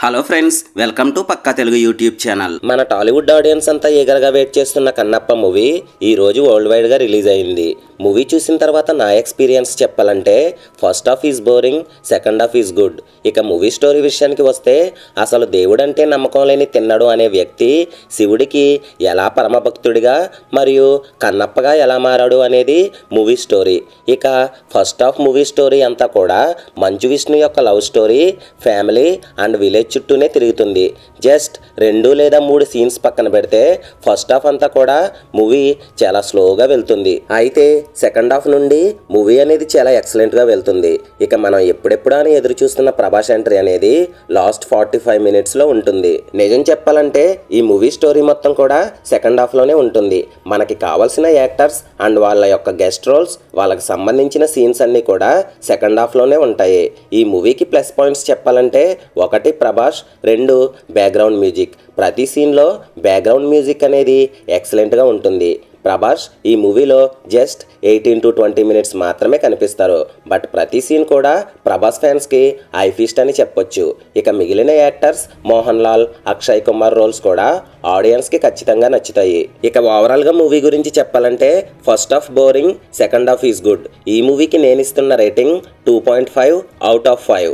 Hello friends, welcome to పక్కా Telugu YouTube channel. మన Tollywood audience అంతా ఈగర్గా వెయిట్ చేస్తున్న కన్నప్ప మూవీ ఈ రోజు వరల్డ్ వైడ్ గా రిలీజ్ అయింది. మూవీ చూసిన తర్వాత నా ఎక్స్పీరియన్స్ చెప్పాలంటే first half is boring, second half is good. ఇక మూవీ స్టోరీ విషయానికి వస్తే అసలు దేవుడంటే నమ్మకం లేని తిన్నడు అనే వ్యక్తి శివుడికి ఎలా పరమభక్తుడిగా మరియు కన్నప్పగా ఎలా మారాడు అనేది మూవీ స్టోరీ. ఇక ఫస్ట్ హాఫ్ మూవీ స్టోరీ అంతా కూడా మంచు విష్ణు యొక్క love story, family and village చుట్టూనే తిరుగుతుంది. జస్ట్ 2 లేదా 3 సీన్స్ పక్కన పెడితే ఫస్ట్ హాఫ్ అంతా కూడా మూవీ చాలా స్లోగా వెళ్తుంది. అయితే సెకండ్ హాఫ్ నుండి మూవీ అనేది చాలా ఎక్సలెంట్గా వెళ్తుంది. ఇక మనం ఎప్పుడెప్పుడా అని ఎదురు చూస్తున్న ప్రభాస్ ఎంట్రీ అనేది లాస్ట్ 45 మినిట్స్లో ఉంటుంది. నిజం చెప్పాలంటే ఈ మూవీ స్టోరీ మొత్తం కూడా సెకండ్ హాఫ్లోనే ఉంటుంది. మనకి కావాల్సిన యాక్టర్స్ అండ్ వాళ్ళ యొక్క గెస్ట్ రోల్స్, వాళ్ళకి సంబంధించిన సీన్స్ అన్నీ కూడా సెకండ్ హాఫ్లోనే ఉంటాయి. ఈ మూవీకి ప్లస్ పాయింట్స్ చెప్పాలంటే 1 ప్రభాస్, 2 బ్యాక్గ్రౌండ్ మ్యూజిక్. ప్రతి సీన్లో బ్యాక్గ్రౌండ్ మ్యూజిక్ అనేది ఎక్సలెంట్గా ఉంటుంది. ప్రభాస్ ఈ మూవీలో జస్ట్ 18 to 20 మినిట్స్ మాత్రమే కనిపిస్తారు. బట్ ప్రతి సీన్ కూడా ప్రభాస్ ఫ్యాన్స్కి ఐ ఫీస్ట్ అని చెప్పొచ్చు. ఇక మిగిలిన యాక్టర్స్ మోహన్ లాల్, అక్షయ్ కుమార్ రోల్స్ కూడా ఆడియన్స్కి ఖచ్చితంగా నచ్చుతాయి. ఇక ఓవరాల్గా మూవీ గురించి చెప్పాలంటే first half boring, second half is good. ఈ మూవీకి నేను ఇస్తున్న రేటింగ్ 2.5 out of 5.